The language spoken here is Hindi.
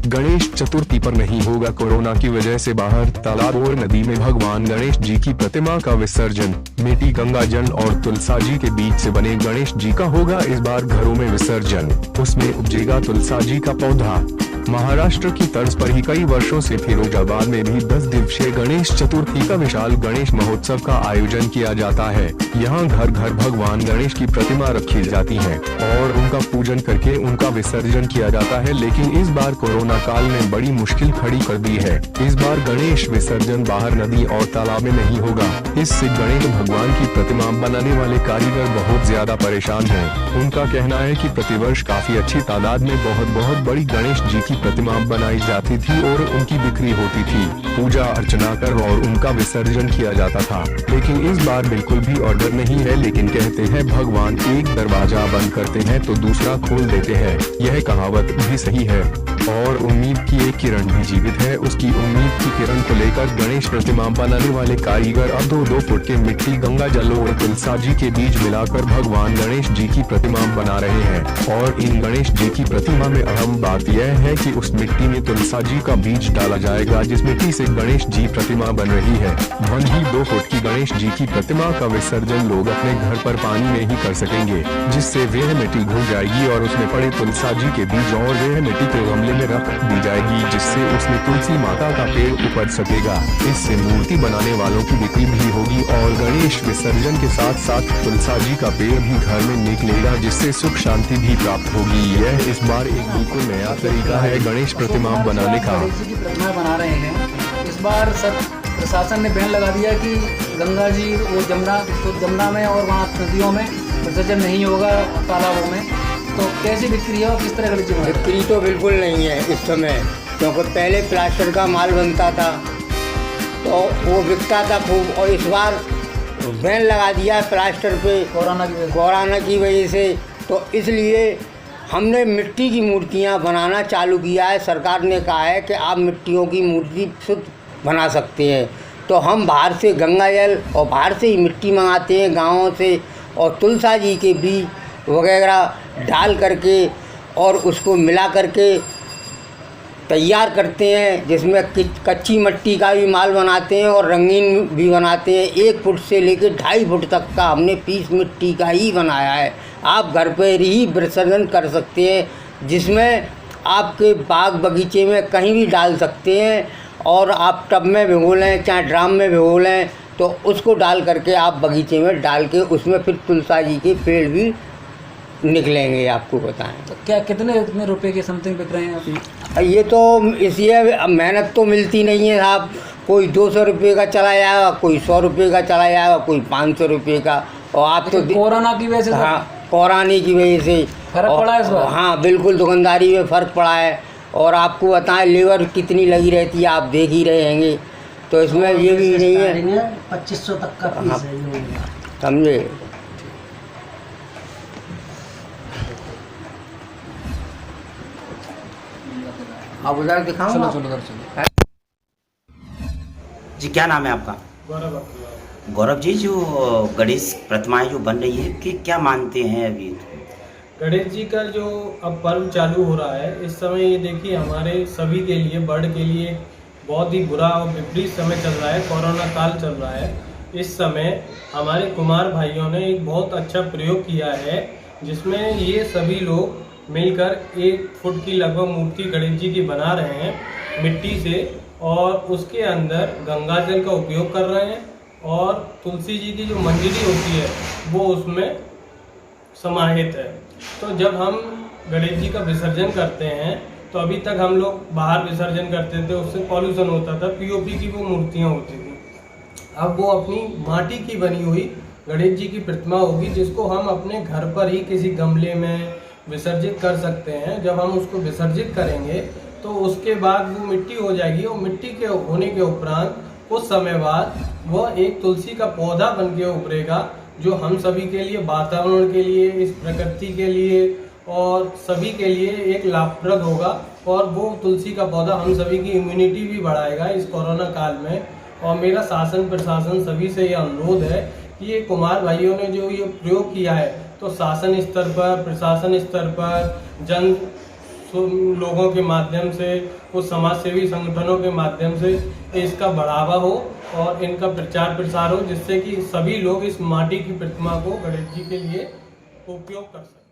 गणेश चतुर्थी पर नहीं होगा कोरोना की वजह से बाहर तालाब और नदी में भगवान गणेश जी की प्रतिमा का विसर्जन। मिट्टी, गंगा जल और तुलसा जी के बीज से बने गणेश जी का होगा इस बार घरों में विसर्जन। उसमें उपजेगा तुलसा जी का पौधा। महाराष्ट्र की तर्ज पर ही कई वर्षों से फिरोजाबाद में भी 10 दिवसीय गणेश चतुर्थी का विशाल गणेश महोत्सव का आयोजन किया जाता है। यहाँ घर घर भगवान गणेश की प्रतिमा रखी जाती है और उनका पूजन करके उनका विसर्जन किया जाता है। लेकिन इस बार कोरोना काल ने बड़ी मुश्किल खड़ी कर दी है। इस बार गणेश विसर्जन बाहर नदी और तालाब में नहीं होगा। इससे गणेश भगवान की प्रतिमा बनाने वाले कारीगर बहुत ज्यादा परेशान हैं। उनका कहना है कि प्रतिवर्ष काफी अच्छी तादाद में बहुत बड़ी गणेश जी की प्रतिमा बनाई जाती थी और उनकी बिक्री होती थी। पूजा अर्चना कर और उनका विसर्जन किया जाता था। लेकिन इस बार बिल्कुल भी ऑर्डर नहीं है। लेकिन कहते हैं भगवान एक दरवाजा बंद करते हैं तो दूसरा खोल देते हैं। यह कहावत भी सही है और उम्मीद की एक किरण भी जीवित है। उसकी उम्मीद की किरण को लेकर गणेश प्रतिमा बनाने वाले कारीगर अब 2-2 फुट के मिट्टी, गंगा जल और तुलसा जी के बीज मिलाकर भगवान गणेश जी की प्रतिमा बना रहे हैं। और इन गणेश जी की प्रतिमा में अहम बात यह है कि उस मिट्टी में तुलसा जी का बीज डाला जाएगा, जिस मिट्टी से गणेश जी प्रतिमा बन रही है। वहीं 2 फुट की गणेश जी की प्रतिमा का विसर्जन लोग अपने घर पर पानी में ही कर सकेंगे, जिससे वह मिट्टी घुल जाएगी और उसमें पड़े तुलसा जी के बीज और वह मिट्टी के गमले में रख दी जाएगी, जिससे उसमें तुलसी माता का पेड़ उपज सकेगा। इससे मूर्ति बनाने वालों की बिक्री भी होगी और गणेश विसर्जन के साथ साथ तुलसा जी का पेड़ भी घर में निकलेगा, जिससे सुख शांति भी प्राप्त होगी। यह इस बार एक बिल्कुल नया तरीका है गणेश प्रतिमा बनाने का। गणेश जी की प्रतिमा बना रहे हैं। इस बार सब प्रशासन ने बैन लगा दिया कि गंगा जी वो जमुना में और वहाँ नदियों में विसर्जन नहीं होगा, तालाबों में। तो कैसी बिक्री है और किस तरह गणेश जी? बिक्री तो बिल्कुल नहीं है इस समय, क्योंकि पहले प्लास्टर का माल बनता था तो वो बिकता था खूब, और इस बार बैन लगा दिया प्लास्टर पे कोरोना की वजह से। तो इसलिए हमने मिट्टी की मूर्तियाँ बनाना चालू किया है। सरकार ने कहा है कि आप मिट्टियों की मूर्ति शुद्ध बना सकते हैं। तो हम बाहर से गंगा जल और बाहर से ही मिट्टी मंगाते हैं गाँवों से, और तुलसा जी के बीज वगैरह डाल करके और उसको मिला करके तैयार करते हैं, जिसमें कच्ची मिट्टी का भी माल बनाते हैं और रंगीन भी बनाते हैं। 1 फुट से लेकर 2.5 फुट तक का हमने पीस मिट्टी का ही बनाया है। आप घर पर ही विसर्जन कर सकते हैं, जिसमें आपके बाग बगीचे में कहीं भी डाल सकते हैं। और आप टब में भिगो लें चाहे ड्राम में भिगो लें, तो उसको डाल करके आप बगीचे में डाल के उसमें फिर तुलसा जी के पेड़ भी निकलेंगे। आपको बताएं तो क्या कितने रुपए के समथिंग बिक रहे हैं आप? ये तो इसलिए मेहनत तो मिलती नहीं है साहब। कोई 200 रुपये का चला जाएगा, कोई 100 रुपये का चला जाएगा, कोई 500 रुपये का। और आप तो कोरोना की वजह से, हाँ, कोरोना की वजह से फर्क पड़ा है इस बार। हाँ बिल्कुल, दुकानदारी में फ़र्क पड़ा है। और आपको बताएं लेबर कितनी लगी रहती है, आप देख ही रहे होंगे। तो इसमें ये भी नहीं है 2500 तक का फीस है, समझे। आप उधर दिखाओ। चलो। जी क्या नाम है आपका? गौरव जी, जो गणेश प्रतिमाएं जो बन रही है कि क्या मानते हैं अभी? गणेश जी का जो अब पर्व चालू हो रहा है इस समय, ये देखिए हमारे सभी के लिए, वर्ल्ड के लिए बहुत ही बुरा और विपरीत समय चल रहा है। कोरोना काल चल रहा है। इस समय हमारे कुमार भाइयों ने एक बहुत अच्छा प्रयोग किया है, जिसमें ये सभी लोग मिलकर 1 फुट की लगभग मूर्ति गणेश जी की बना रहे हैं मिट्टी से, और उसके अंदर गंगा जल का उपयोग कर रहे हैं और तुलसी जी की जो मंजरी होती है वो उसमें समाहित है। तो जब हम गणेश जी का विसर्जन करते हैं तो अभी तक हम लोग बाहर विसर्जन करते थे, उससे पॉल्यूशन होता था, पीओपी की वो मूर्तियाँ होती थी। अब वो अपनी माटी की बनी हुई गणेश जी की प्रतिमा होगी, जिसको हम अपने घर पर ही किसी गमले में विसर्जित कर सकते हैं। जब हम उसको विसर्जित करेंगे तो उसके बाद वो मिट्टी हो जाएगी, और मिट्टी के होने के उपरांत कुछ समय बाद वह एक तुलसी का पौधा बन के उभरेगा, जो हम सभी के लिए, वातावरण के लिए, इस प्रकृति के लिए और सभी के लिए एक लाभप्रद होगा। और वो तुलसी का पौधा हम सभी की इम्यूनिटी भी बढ़ाएगा इस कोरोना काल में। और मेरा शासन प्रशासन सभी से ये अनुरोध है कि ये कुमार भाइयों ने जो ये प्रयोग किया है, तो शासन स्तर पर, प्रशासन स्तर पर, जन लोगों के माध्यम से, कुछ समाज सेवी संगठनों के माध्यम से इसका बढ़ावा हो और इनका प्रचार प्रसार हो, जिससे कि सभी लोग इस माटी की प्रतिमा को गणेश जी के लिए उपयोग कर सकें।